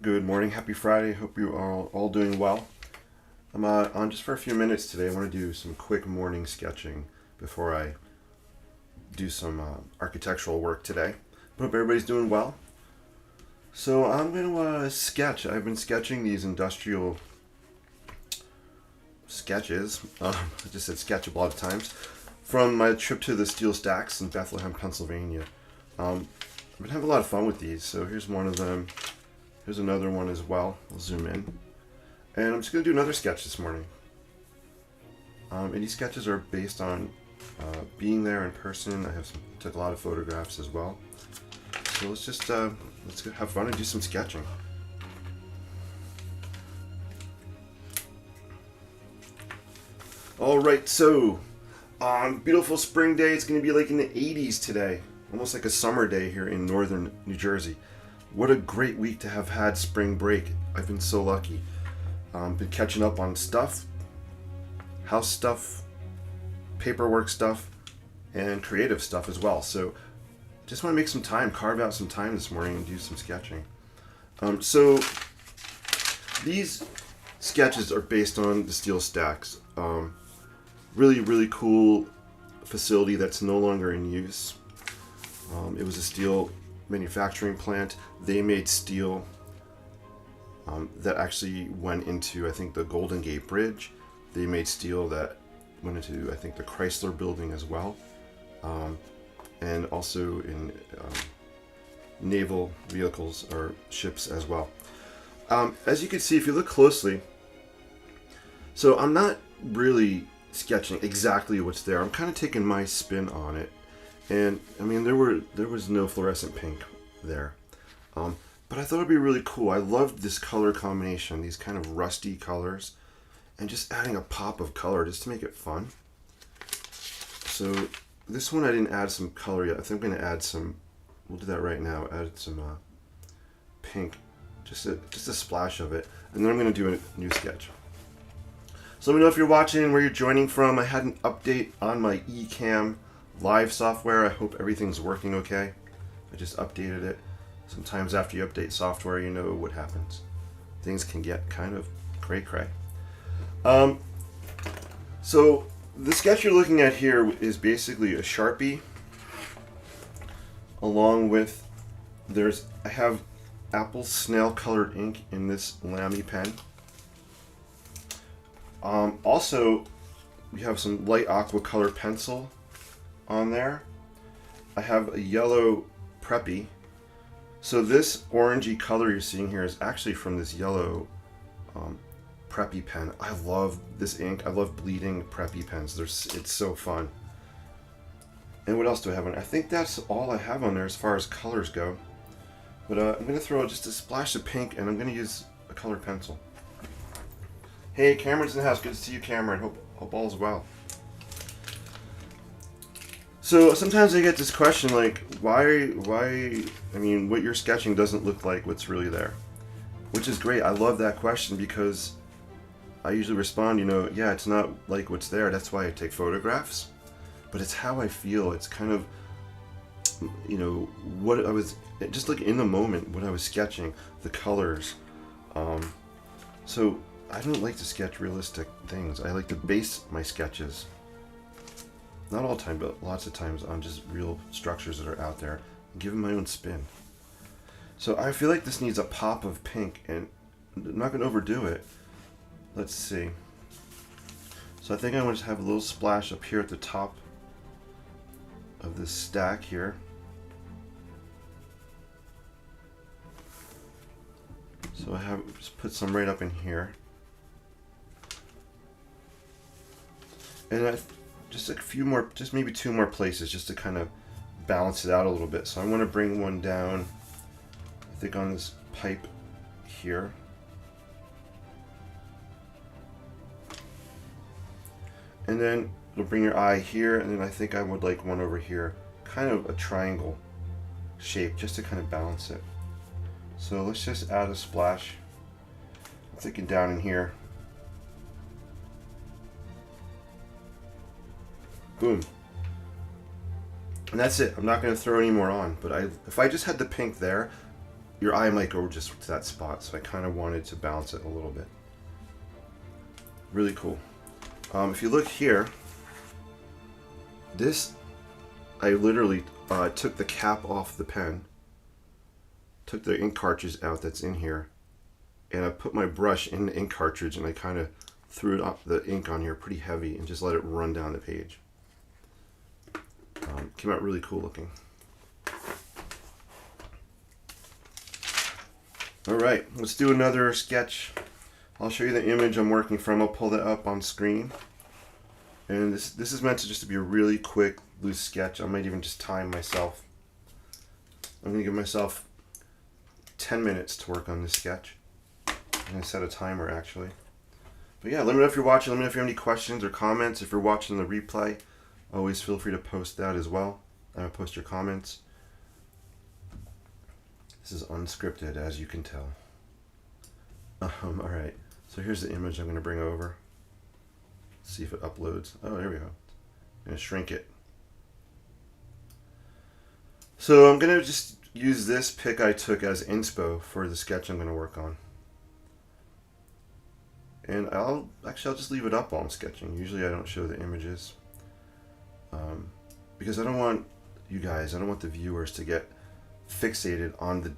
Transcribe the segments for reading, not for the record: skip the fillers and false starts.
Good morning, happy Friday. Hope you are all doing well. I'm on just for a few minutes today. I want to do some quick morning sketching before I do some architectural work today. But hope everybody's doing well. So I'm going to sketch. I've been sketching these industrial sketches. I just said sketch a lot of times. From my trip to the steel stacks in Bethlehem, Pennsylvania. I've been having a lot of fun with these. So here's one of them. Here's another one as well. I'll zoom in. And I'm just going to do another sketch this morning. And these sketches are based on being there in person. Took a lot of photographs as well. So let's have fun and do some sketching. All right, so beautiful spring day. It's going to be like in the 80s today, almost like a summer day here in northern New Jersey. What a great week to have had spring break. I've been so lucky. Been catching up on stuff, house stuff, paperwork stuff, and creative stuff as well. So just want to make some time, carve out some time this morning and do some sketching. So these sketches are based on the steel stacks. Really, really cool facility that's no longer in use. It was a steel manufacturing plant. They made steel that actually went into, I think, the Golden Gate Bridge. They made steel that went into, I think, the Chrysler building as well, and also in naval vehicles or ships as well. As you can see, if you look closely, so I'm not really sketching exactly what's there. I'm kind of taking my spin on it. And I mean, there was no fluorescent pink there, but I thought it'd be really cool. I loved this color combination, these kind of rusty colors, and just adding a pop of color just to make it fun. So this one I didn't add some color yet. I think I'm going to add some. We'll do that right now. Add some pink, just a splash of it, and then I'm going to do a new sketch. So let me know if you're watching, where you're joining from. I had an update on my eCam live software. I hope everything's working okay. I just updated it. Sometimes after you update software, you know what happens. Things can get kind of cray-cray. So the sketch you're looking at here is basically a Sharpie, along with I have apple snail colored ink in this Lamy pen. Also, we have some light aqua color pencil on there. I have a yellow Preppy. So this orangey color you're seeing here is actually from this yellow Preppy pen. I love this ink. I love bleeding Preppy pens. It's so fun. And what else do I have on? I think that's all I have on there as far as colors go. But I'm going to throw just a splash of pink, and I'm going to use a colored pencil. Hey, Cameron's in the house. Good to see you, Cameron. Hope all's well. So sometimes I get this question like, why, I mean, what you're sketching doesn't look like what's really there. Which is great. I love that question because I usually respond, yeah, it's not like what's there. That's why I take photographs. But it's how I feel. It's kind of, what I was, just like in the moment, what I was sketching, the colors. So I don't like to sketch realistic things. I like to base my sketches, not all the time, but lots of times, on just real structures that are out there, and give them my own spin. So I feel like this needs a pop of pink, and I'm not going to overdo it. Let's see. So I think I'm going to have a little splash up here at the top of this stack here. So I have just put some right up in here. And just a few more, just maybe two more places, just to kind of balance it out a little bit. So I want to bring one down, I think on this pipe here. And then it'll bring your eye here, and then I think I would like one over here, kind of a triangle shape, just to kind of balance it. So let's just add a splash. I'm thinking down in here. Boom. And that's it. I'm not going to throw any more on, but if I just had the pink there, your eye might go just to that spot, so I kind of wanted to balance it a little bit. Really cool. If you look here, this, I literally took the cap off the pen, took the ink cartridge out that's in here, and I put my brush in the ink cartridge and I kind of threw it up, the ink on here pretty heavy, and just let it run down the page. Came out really cool looking. Alright, let's do another sketch. I'll show you the image I'm working from. I'll pull that up on screen. And this is meant to just to be a really quick, loose sketch. I might even just time myself. I'm going to give myself 10 minutes to work on this sketch. I'm going to set a timer actually. But yeah, let me know if you're watching. Let me know if you have any questions or comments. If you're watching the replay, always feel free to post that as well. I'm going to post your comments. This is unscripted, as you can tell. Alright, so here's the image I'm going to bring over. See if it uploads. Oh, there we go. I'm going to shrink it. So I'm going to just use this pic I took as inspo for the sketch I'm going to work on. And I'll just leave it up while I'm sketching. Usually I don't show the images. Because I don't want you guys, I don't want the viewers to get fixated on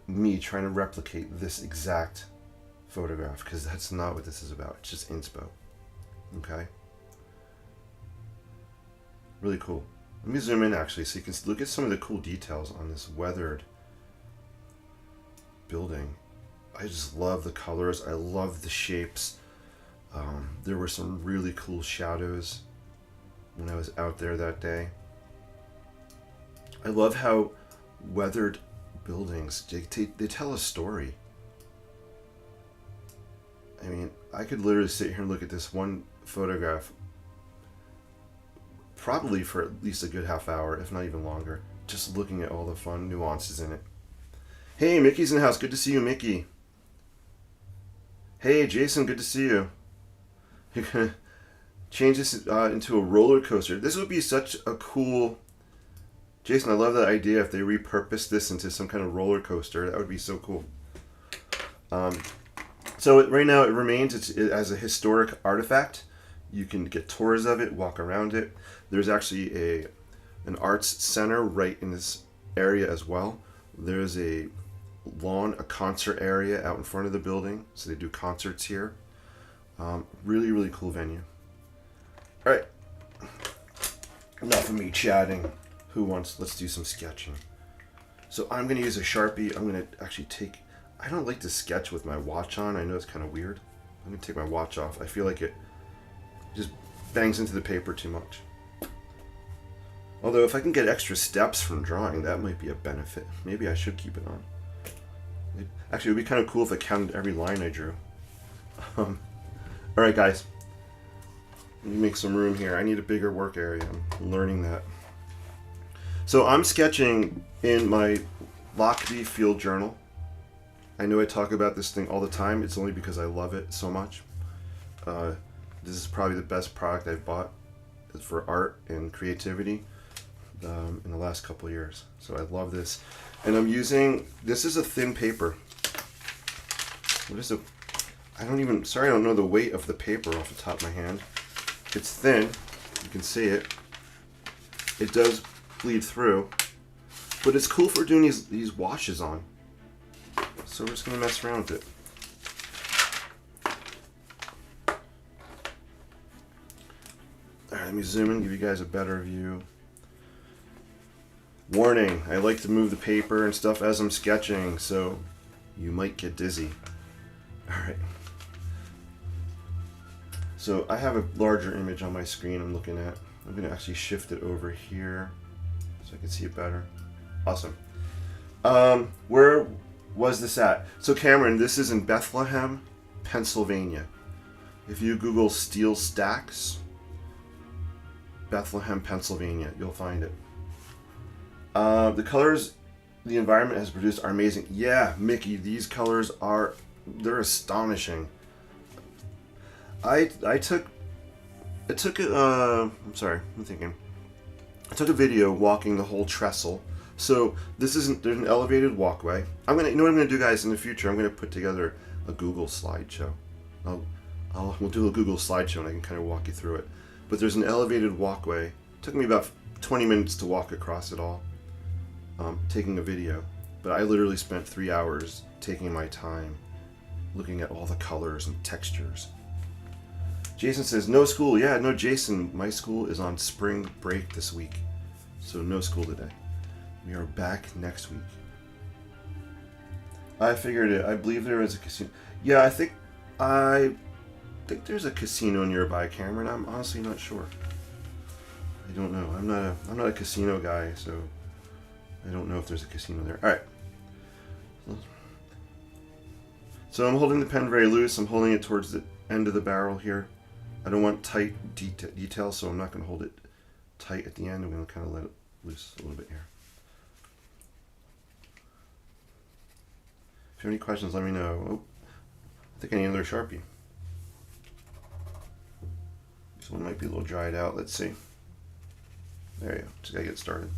me trying to replicate this exact photograph, because that's not what this is about. It's just inspo. Okay? Really cool. Let me zoom in actually so you can look at some of the cool details on this weathered building. I just love the colors. I love the shapes. There were some really cool shadows when I was out there that day. I love how weathered buildings, they tell a story. I mean, I could literally sit here and look at this one photograph probably for at least a good half hour, if not even longer, just looking at all the fun nuances in it. Hey, Mickey's in the house. Good to see you, Mickey. Hey, Jason, good to see you. You're gonna change this into a roller coaster. This would be such a cool... Jason, I love that idea. If they repurpose this into some kind of roller coaster, that would be so cool. So right now it remains as a historic artifact. You can get tours of it, walk around it. There's actually an arts center right in this area as well. There's a lawn, a concert area out in front of the building, so they do concerts here. Really, really cool venue. All right, enough of me chatting. Let's do some sketching. So I'm going to use a Sharpie. I'm going to actually I don't like to sketch with my watch on. I know it's kind of weird. I'm going to take my watch off. I feel like it just bangs into the paper too much. Although if I can get extra steps from drawing, that might be a benefit. Maybe I should keep it on. Actually, it would be kind of cool if I counted every line I drew. Alright guys, let me make some room here. I need a bigger work area. I'm learning that. So I'm sketching in my Lockbee field journal. I know I talk about this thing all the time. It's only because I love it so much. This is probably the best product I've bought for art and creativity in the last couple of years. So I love this. And I'm using, this is a thin paper. What is it? Sorry I don't know the weight of the paper off the top of my hand. It's thin. You can see it. It does bleed through, but it's cool for doing these washes on. So we're just gonna mess around with it. All right, let me zoom in, give you guys a better view. Warning, I like to move the paper and stuff as I'm sketching, so you might get dizzy. All right. So I have a larger image on my screen I'm looking at. I'm gonna actually shift it over here so I can see it better. Awesome. Where was this at? So Cameron, this is in Bethlehem, Pennsylvania. If you Google steel stacks, Bethlehem, Pennsylvania, you'll find it. The colors the environment has produced are amazing. Yeah, Mickey, these colors they're astonishing. I'm sorry, I'm thinking. I took a video walking the whole trestle So there's an elevated walkway. You know what I'm gonna do, guys, in the future? I'm gonna put together a Google slideshow. We'll do a Google slideshow and I can kind of walk you through it. But there's an elevated walkway. It took me about 20 minutes to walk across it all, taking a video. But I literally spent 3 hours taking my time, looking at all the colors and textures. Jason says, no school. Yeah, no, Jason, my school is on spring break this week. So no school today. We are back next week. I figured it. I believe there is a casino. Yeah, I think there's a casino nearby, Cameron. I'm honestly not sure. I don't know. I'm not a casino guy, so I don't know if there's a casino there. All right. So I'm holding the pen very loose. I'm holding it towards the end of the barrel here. I don't want tight detail, so I'm not going to hold it tight at the end. I'm going to kind of let it loose a little bit here. If you have any questions, let me know. Oh, I think I need another Sharpie. This one might be a little dried out. Let's see. There you go. Just got to get started.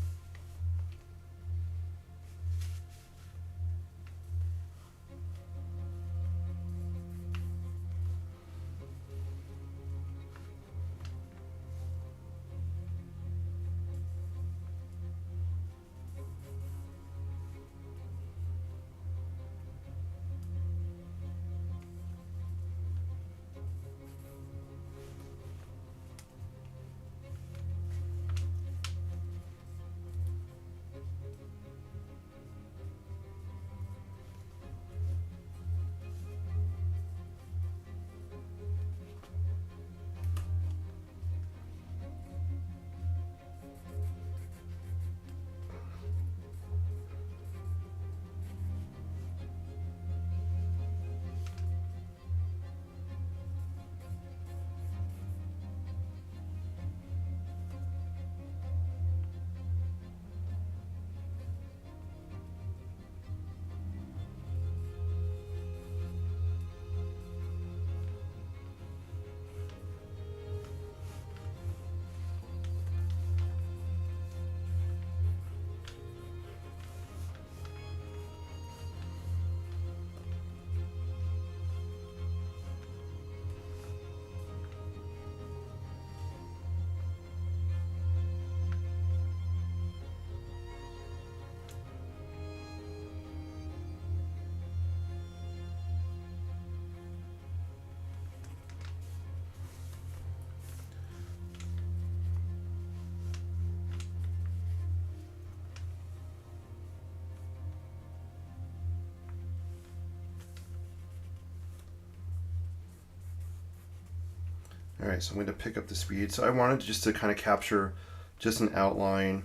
All right, so I'm going to pick up the speed. So I wanted just to kind of capture just an outline.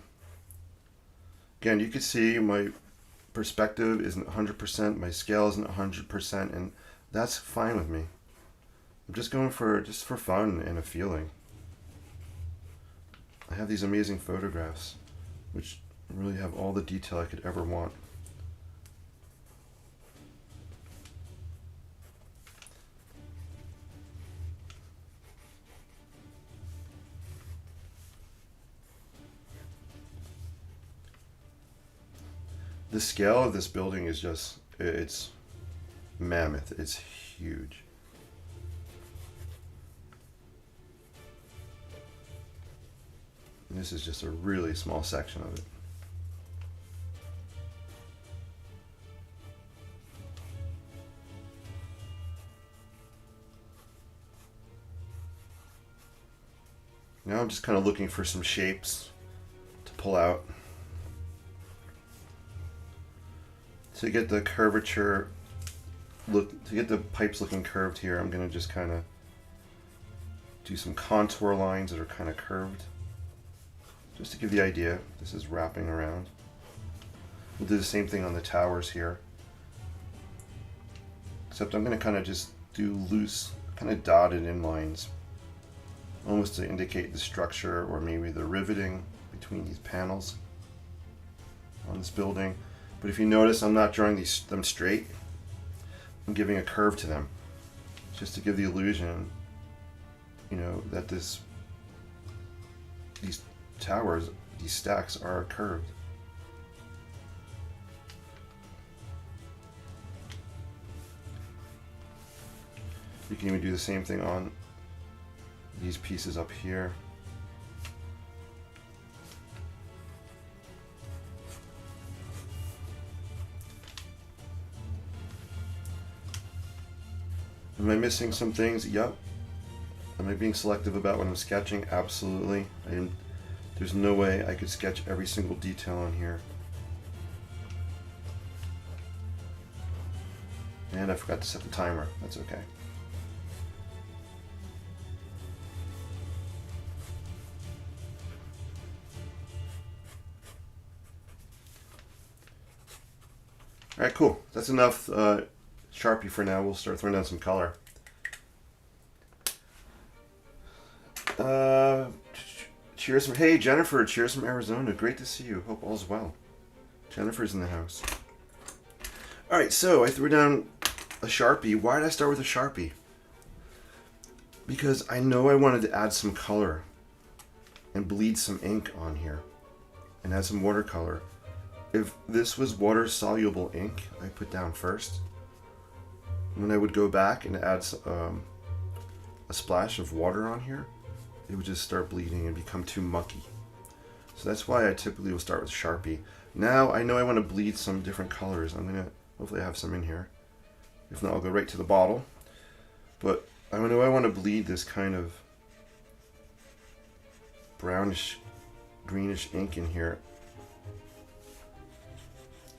Again, you can see my perspective isn't 100%, my scale isn't 100%, and that's fine with me. I'm just going for fun and a feeling. I have these amazing photographs, which really have all the detail I could ever want. The scale of this building is just, it's mammoth. It's huge. And this is just a really small section of it. Now I'm just kind of looking for some shapes to pull out. To get the curvature to get the pipes looking curved here, I'm going to just kind of do some contour lines that are kind of curved. Just to give the idea, this is wrapping around. We'll do the same thing on the towers here. Except I'm going to kind of just do loose, kind of dotted in lines. Almost to indicate the structure or maybe the riveting between these panels on this building. But if you notice, I'm not drawing them straight. I'm giving a curve to them, just to give the illusion, you know, that these towers, these stacks are curved. You can even do the same thing on these pieces up here. Am I missing some things? Yep. Am I being selective about when I'm sketching? Absolutely. There's no way I could sketch every single detail on here. And I forgot to set the timer. That's okay. All right, cool. That's enough Sharpie for now. We'll start throwing down some color. Cheers from, hey Jennifer, cheers from Arizona. Great to see you. Hope all's well. Jennifer's in the house. All right, so I threw down a Sharpie. Why did I start with a Sharpie? Because I know I wanted to add some color and bleed some ink on here and add some watercolor. If this was water soluble ink, I put down first. When I would go back and add a splash of water on here, it would just start bleeding and become too mucky. So that's why I typically will start with Sharpie. Now I know I want to bleed some different colors. Hopefully I have some in here. If not, I'll go right to the bottle. But I know I want to bleed this kind of brownish, greenish ink in here.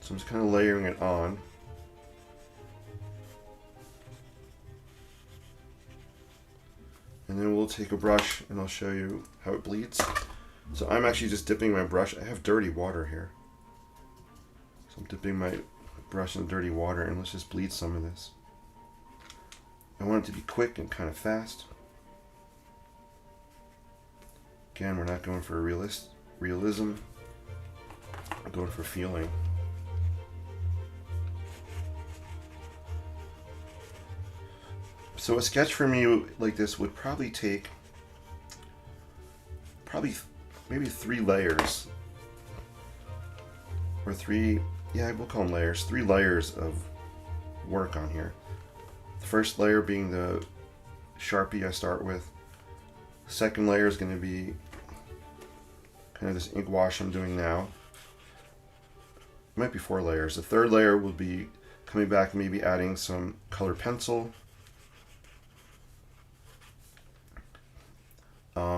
So I'm just kind of layering it on. And then we'll take a brush and I'll show you how it bleeds. So I'm actually just dipping my brush. I have dirty water here. So I'm dipping my brush in dirty water and let's just bleed some of this. I want it to be quick and kind of fast. Again, we're not going for realism. We're going for feeling. So a sketch for me like this would probably take maybe 3 layers. Or 3, yeah, we'll call them layers. 3 layers of work on here. The first layer being the Sharpie I start with. The second layer is going to be kind of this ink wash I'm doing now. It might be 4 layers. The third layer will be coming back and maybe adding some colored pencil.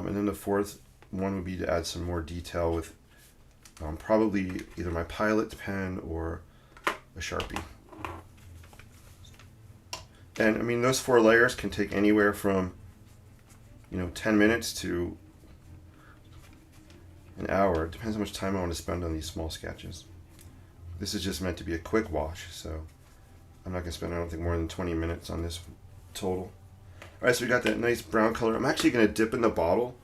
And then the fourth one would be to add some more detail with probably either my Pilot pen or a Sharpie. And I mean, those 4 layers can take anywhere from 10 minutes to an hour. It depends how much time I want to spend on these small sketches. This is just meant to be a quick wash, so I'm not going to spend, I don't think, more than 20 minutes on this total. Alright, so we got that nice brown color. I'm actually going to dip in the bottle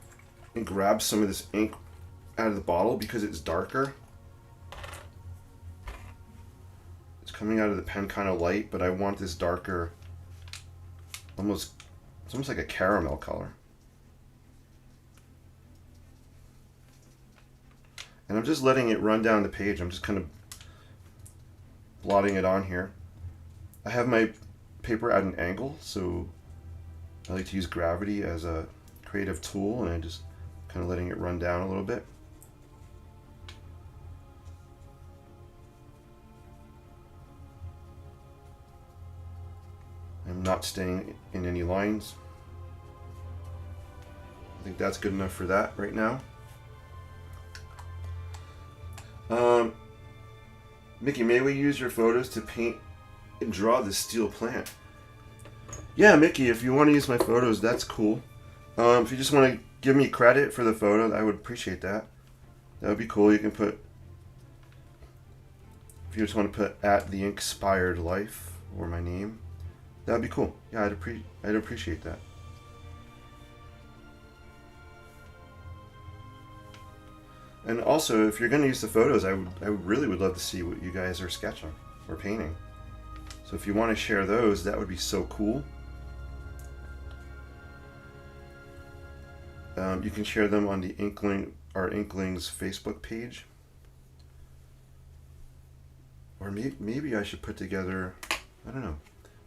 and grab some of this ink out of the bottle because it's darker. It's coming out of the pen kind of light, but I want this darker, it's almost like a caramel color. And I'm just letting it run down the page. I'm just kind of blotting it on here. I have my paper at an angle, so I like to use gravity as a creative tool, and I'm just kind of letting it run down a little bit. I'm not staying in any lines. I think that's good enough for that right now. Mickey, may we use your photos to paint and draw this steel plant? Yeah, Mickey, if you want to use my photos, that's cool. If you just want to give me credit for the photo, I would appreciate that. That would be cool. You can put, if you just want to put at the INKspired life or my name, that would be cool. Yeah, I'd appreciate that. And also, if you're going to use the photos, I really would love to see what you guys are sketching or painting. So if you want to share those, that would be so cool. You can share them on the our Inklings Facebook page. Or maybe I should put together, I don't know,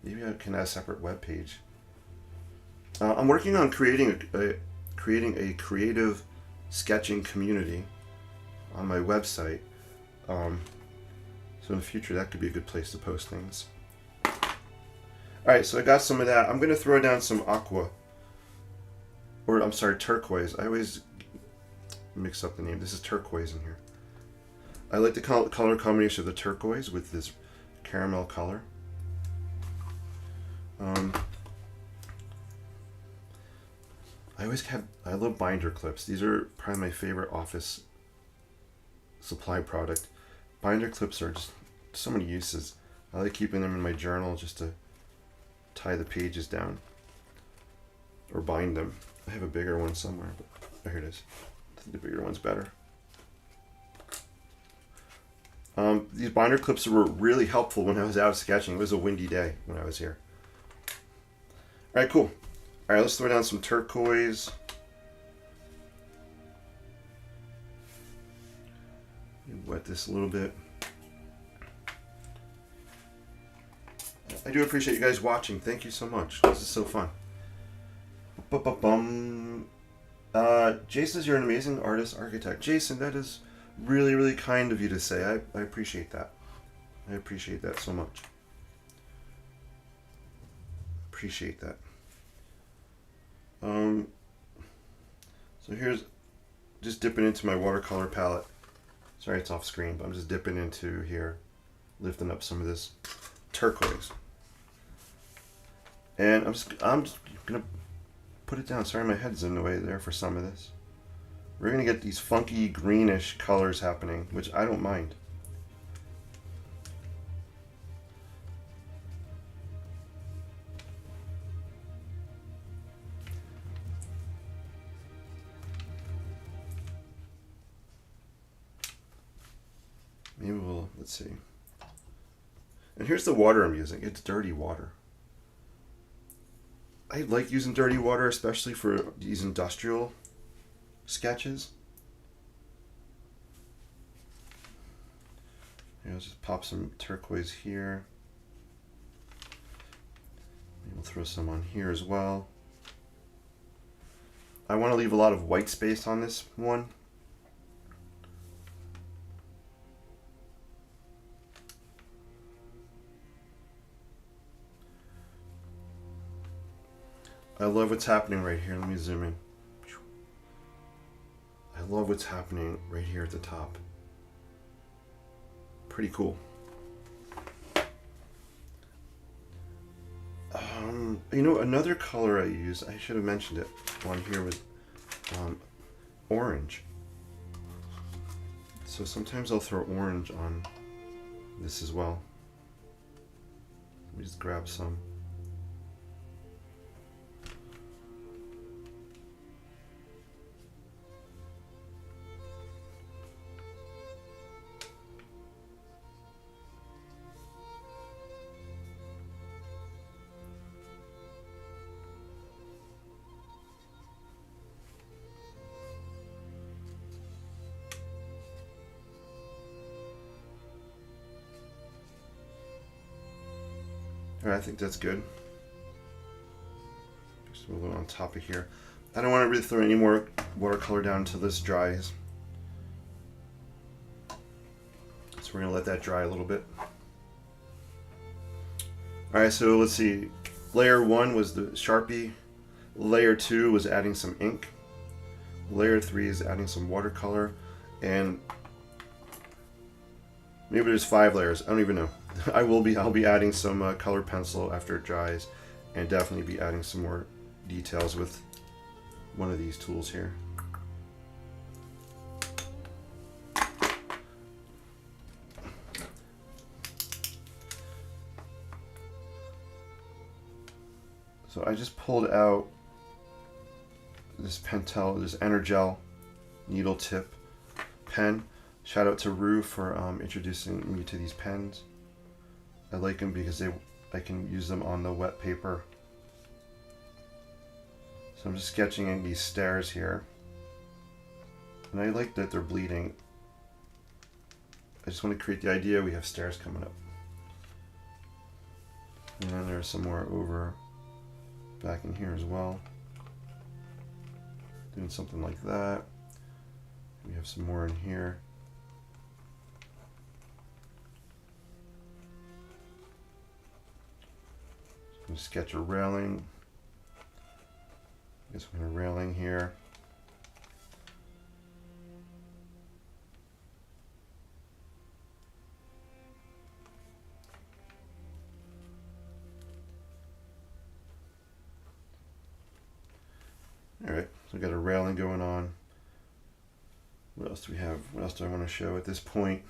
maybe I can add a separate web page I'm working on creating a creative sketching community on my website. So in the future, that could be a good place to post things. Alright, so I got some of that. I'm going to throw down some aqua. Or, I'm sorry, turquoise. I always mix up the name. This is turquoise in here. I like the color combination of the turquoise with this caramel color. I love binder clips. These are probably my favorite office supply product. Binder clips are just so many uses. I like keeping them in my journal just to tie the pages down or bind them. I have a bigger one somewhere, but oh, here it is. I think the bigger one's better. These binder clips were really helpful when I was out sketching. It was a windy day when I was here. All right, cool. All right, let's throw down some turquoise. Wet this a little bit. I do appreciate you guys watching. Thank you so much. This is so fun. Jason says you're an amazing artist, architect. Jason, that is really, really kind of you to say. I appreciate that. I appreciate that so much. Appreciate that. So here's just dipping into my watercolor palette. Sorry it's off screen, but I'm just dipping into here, lifting up some of this turquoise. And I'm just gonna put it down. Sorry, my head's in the way there for some of this. We're gonna get these funky greenish colors happening, which I don't mind. Maybe we'll, let's see. And here's the water I'm using. It's dirty water. I like using dirty water, especially for these industrial sketches. Here, I'll just pop some turquoise here. Maybe we'll throw some on here as well. I want to leave a lot of white space on this one. I love what's happening right here. Let me zoom in. I love what's happening right here at the top. Pretty cool. You know, another color I use, I should have mentioned it on here, was orange. So sometimes I'll throw orange on this as well. Let me just grab some. I think that's good. Just a little on top of here. I don't want to really throw any more watercolor down until this dries. So we're going to let that dry a little bit. Alright, so let's see. Layer 1 was the Sharpie. Layer 2 was adding some ink. Layer 3 is adding some watercolor. And maybe there's 5 layers. I don't even know. I'll be adding some color pencil after it dries, and definitely be adding some more details with one of these tools here. So I just pulled out this Pentel, this Energel needle tip pen. Shout out to Rue for introducing me to these pens. I like them because I can use them on the wet paper. So I'm just sketching in these stairs here. And I like that they're bleeding. I just want to create the idea we have stairs coming up. And then there's some more over back in here as well. Doing something like that. We have some more in here. I'm going to sketch a railing. I guess we're going to railing here. Alright, so we've got a railing going on. What else do we have? What else do I want to show at this point?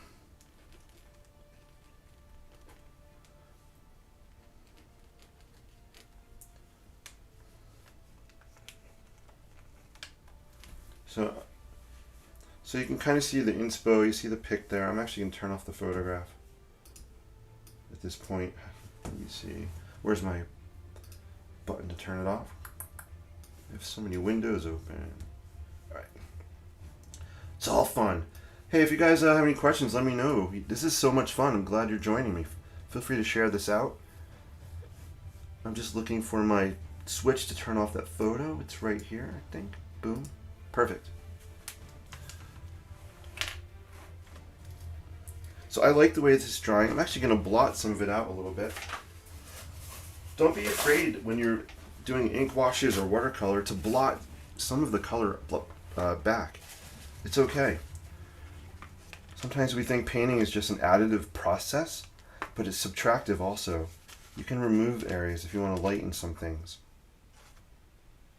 So you can kind of see the inspo, you see the pic there. I'm actually going to turn off the photograph at this point. Let me see. Where's my button to turn it off? I have so many windows open. Alright. It's all fun. Hey, if you guys have any questions, let me know. This is so much fun. I'm glad you're joining me. Feel free to share this out. I'm just looking for my switch to turn off that photo. It's right here, I think. Boom. Perfect. So I like the way this is drawing. I'm actually going to blot some of it out a little bit. Don't be afraid when you're doing ink washes or watercolor to blot some of the color back. It's okay. Sometimes we think painting is just an additive process, but it's subtractive also. You can remove areas if you want to lighten some things.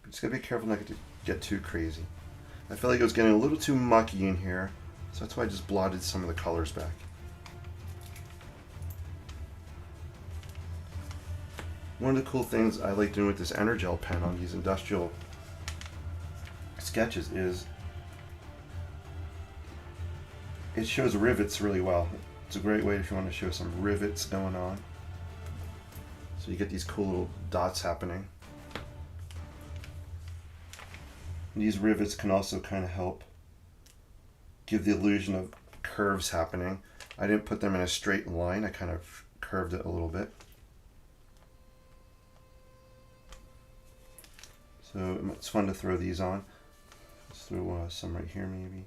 But just gotta be careful not to get too crazy. I felt like it was getting a little too mucky in here, so that's why I just blotted some of the colors back. One of the cool things I like doing with this Energel pen on these industrial sketches is it shows rivets really well. It's a great way if you want to show some rivets going on. So you get these cool little dots happening. And these rivets can also kind of help give the illusion of curves happening. I didn't put them in a straight line, I kind of curved it a little bit. So it's fun to throw these on. Let's throw some right here maybe.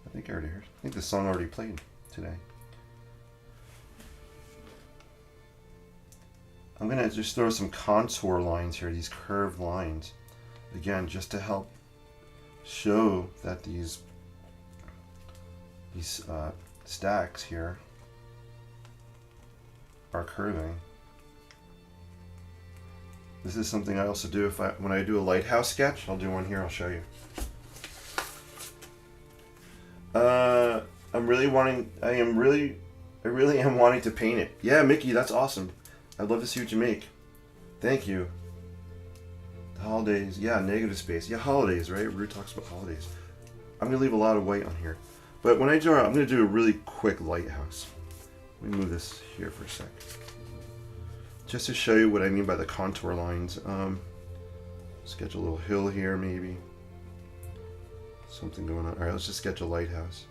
I think I already heard. I think the song already played today. I'm going to just throw some contour lines here, these curved lines. Again, just to help show that these stacks here are curving. This is something I also do when I do a lighthouse sketch. I'll do one here, I'll show you. I really am wanting to paint it. Yeah, Mickey, that's awesome. I'd love to see what you make. Thank you. The holidays, yeah, negative space. Yeah, holidays, right? Rue talks about holidays. I'm gonna leave a lot of white on here. But when I draw, I'm gonna do a really quick lighthouse. Let me move this here for a sec. Just to show you what I mean by the contour lines. Sketch a little hill here, maybe. Something going on. All right, let's just sketch a lighthouse.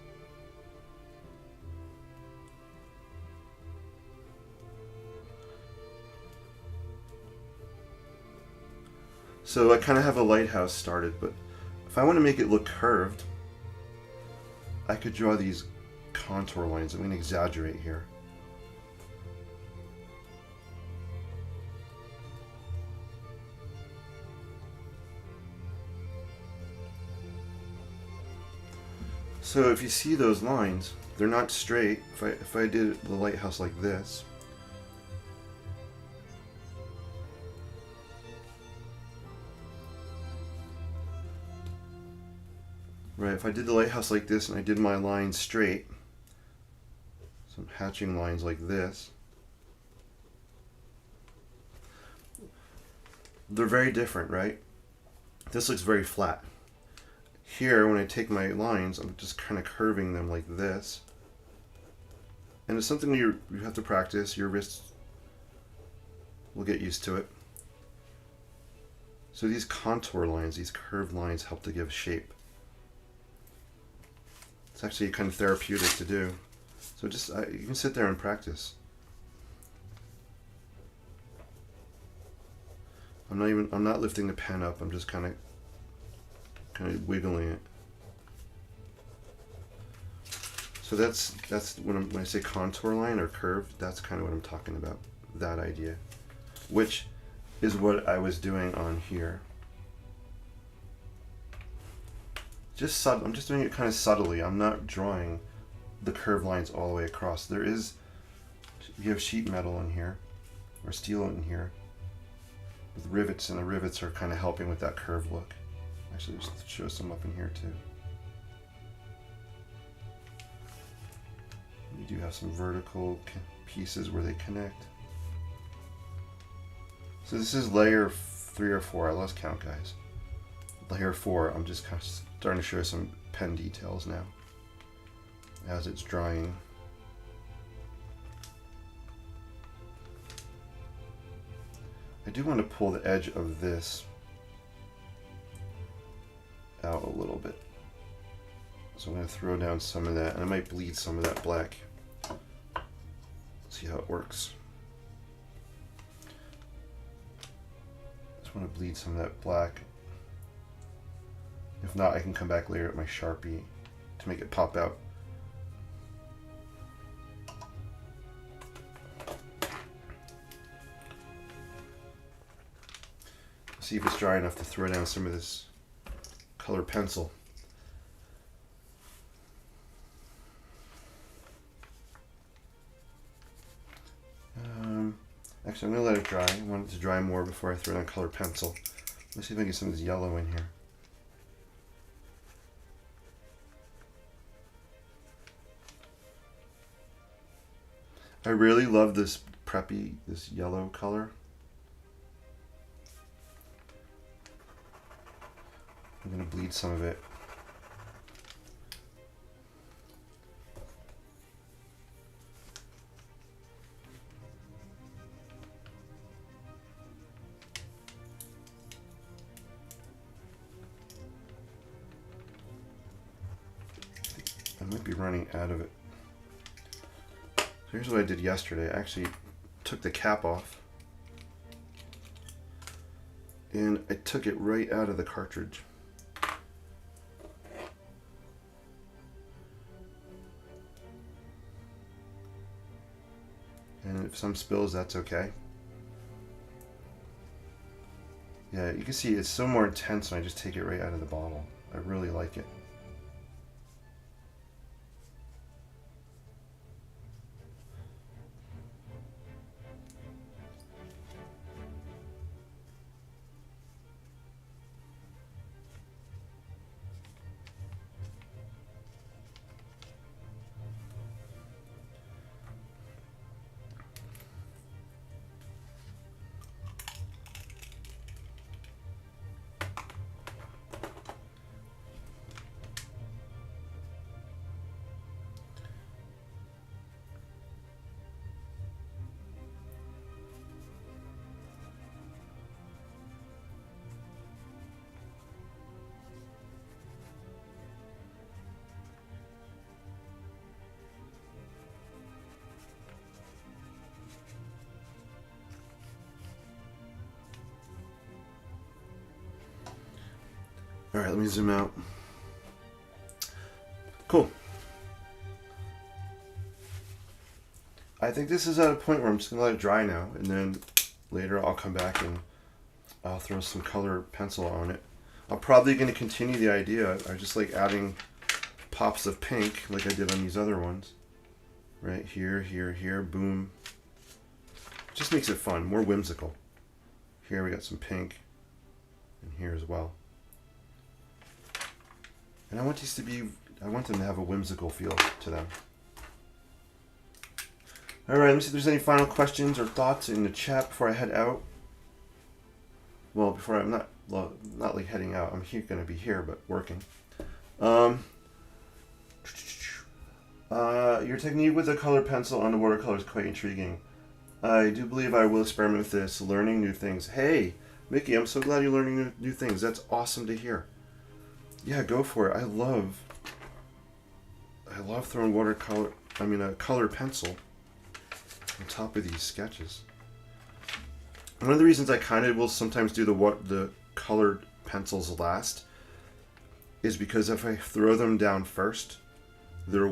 So I kind of have a lighthouse started, but if I want to make it look curved, I could draw these contour lines. I'm going to exaggerate here. So if you see those lines, they're not straight. If I did the lighthouse like this, right, if I did the lighthouse like this and I did my lines straight, some hatching lines like this, they're very different, right? This looks very flat. Here, when I take my lines, I'm just kind of curving them like this. And it's something you have to practice. Your wrists We'll get used to it. So these contour lines, these curved lines, help to give shape. It's actually kind of therapeutic to do. So just you can sit there and practice. I'm not lifting the pen up. I'm just kind of wiggling it. So that's when I say contour line or curve, that's kind of what I'm talking about. That idea, which is what I was doing on here. Just subtle. I'm just doing it kind of subtly. I'm not drawing the curved lines all the way across. You have sheet metal in here, or steel in here, with rivets, and the rivets are kind of helping with that curved look. Actually, just show some up in here too. You do have some vertical pieces where they connect. So this is layer 3 or 4. I lost count, guys. Layer 4. I'm just kind of starting to show some pen details now as it's drying. I do want to pull the edge of this out a little bit. So I'm going to throw down some of that, and I might bleed some of that black. See how it works. Just want to bleed some of that black. If not, I can come back later with my Sharpie to make it pop out. See if it's dry enough to throw down some of this colored pencil. Actually, I'm going to let it dry. I want it to dry more before I throw down colored pencil. Let's see if I can get some of this yellow in here. I really love this preppy, this yellow color. I'm going to bleed some of it. I might be running out of it. So here's what I did yesterday. I actually took the cap off and I took it right out of the cartridge. And if some spills, that's okay. Yeah, you can see it's so more intense when I just take it right out of the bottle. I really like it. All right, let me zoom out. Cool. I think this is at a point where I'm just gonna let it dry now, and then later I'll come back and I'll throw some color pencil on it. I'm probably gonna continue the idea. I just like adding pops of pink like I did on these other ones. Right here, here, here, boom. Just makes it fun, more whimsical. Here we got some pink, and here as well. And I want these to be, I want them to have a whimsical feel to them. All right, let me see if there's any final questions or thoughts in the chat before I head out. Well, before I'm not like heading out. I'm going to be here, but working. Your technique with the colored pencil on the watercolor is quite intriguing. I do believe I will experiment with this, learning new things. Hey, Mickey, I'm so glad you're learning new things. That's awesome to hear. Yeah, go for it. I love throwing a color pencil on top of these sketches. One of the reasons I kind of will sometimes do the colored pencils last is because if I throw them down first, they're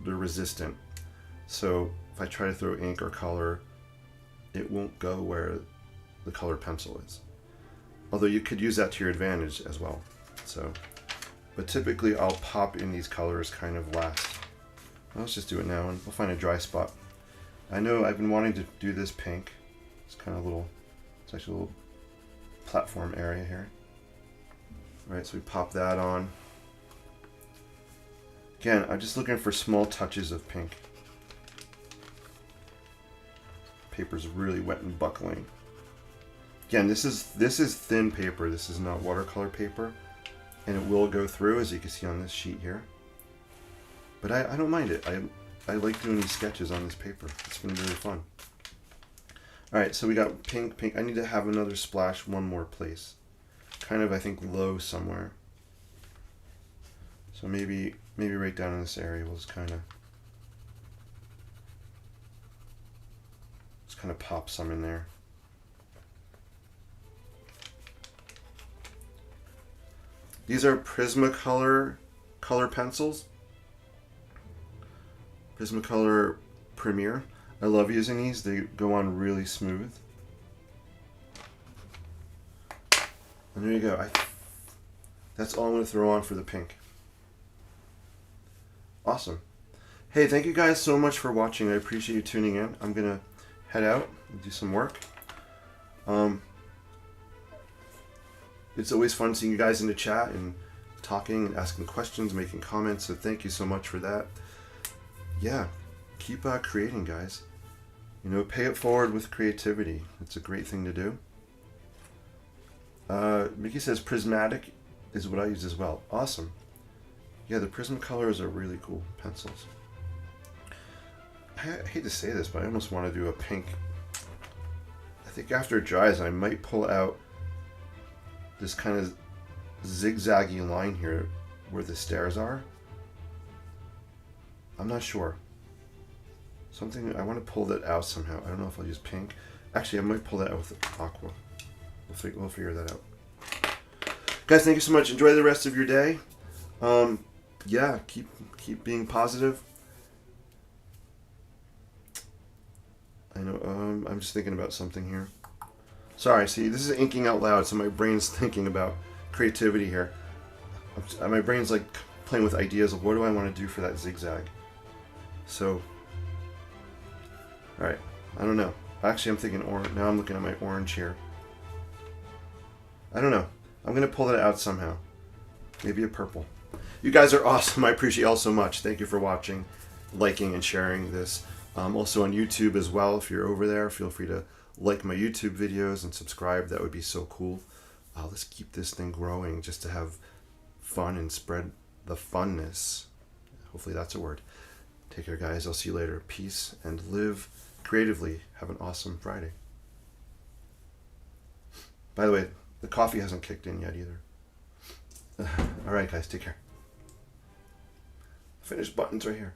resistant. So if I try to throw ink or color, it won't go where the colored pencil is. Although you could use that to your advantage as well. So, but typically I'll pop in these colors kind of last. Let's just do it now and we'll find a dry spot. I know I've been wanting to do this pink. It's kind of it's actually a little platform area here. All right, so we pop that on. Again, I'm just looking for small touches of pink. Paper's really wet and buckling. Again, this is thin paper. This is not watercolor paper, and it will go through, as you can see on this sheet here. But I don't mind it. I like doing these sketches on this paper. It's been really fun. All right, so we got pink, pink. I need to have another splash one more place. Kind of, I think, low somewhere. So maybe right down in this area, we'll just kind of pop some in there. These are Prismacolor color pencils. Prismacolor Premier. I love using these. They go on really smooth. And there you go. That's all I'm going to throw on for the pink. Awesome. Hey, thank you guys so much for watching. I appreciate you tuning in. I'm going to head out and do some work. It's always fun seeing you guys in the chat and talking and asking questions, making comments, so thank you so much for that. Yeah, keep creating, guys. You know, pay it forward with creativity. It's a great thing to do. Mickey says prismatic is what I use as well. Awesome. Yeah, the Prismacolors are really cool pencils. I hate to say this, but I almost want to do a pink. I think after it dries, I might pull out this kind of zigzaggy line here where the stairs are. I'm not sure. I want to pull that out somehow. I don't know if I'll use pink. Actually, I might pull that out with aqua. We'll figure that out. Guys, thank you so much. Enjoy the rest of your day. Yeah, keep being positive. I know. I'm just thinking about something here. Sorry, see, this is inking out loud, so my brain's thinking about creativity here. My brain's like playing with ideas of what do I want to do for that zigzag. So, alright, I don't know. Actually, I'm thinking orange. Now I'm looking at my orange here. I don't know. I'm going to pull that out somehow. Maybe a purple. You guys are awesome. I appreciate you all so much. Thank you for watching, liking, and sharing this. Also on YouTube as well. If you're over there, feel free to like my YouTube videos and subscribe. That would be so cool. Let's keep this thing growing just to have fun and spread the funness. Hopefully that's a word. Take care, guys. I'll see you later. Peace and live creatively. Have an awesome Friday. By the way, the coffee hasn't kicked in yet either. All right, guys. Take care. Finish buttons right here.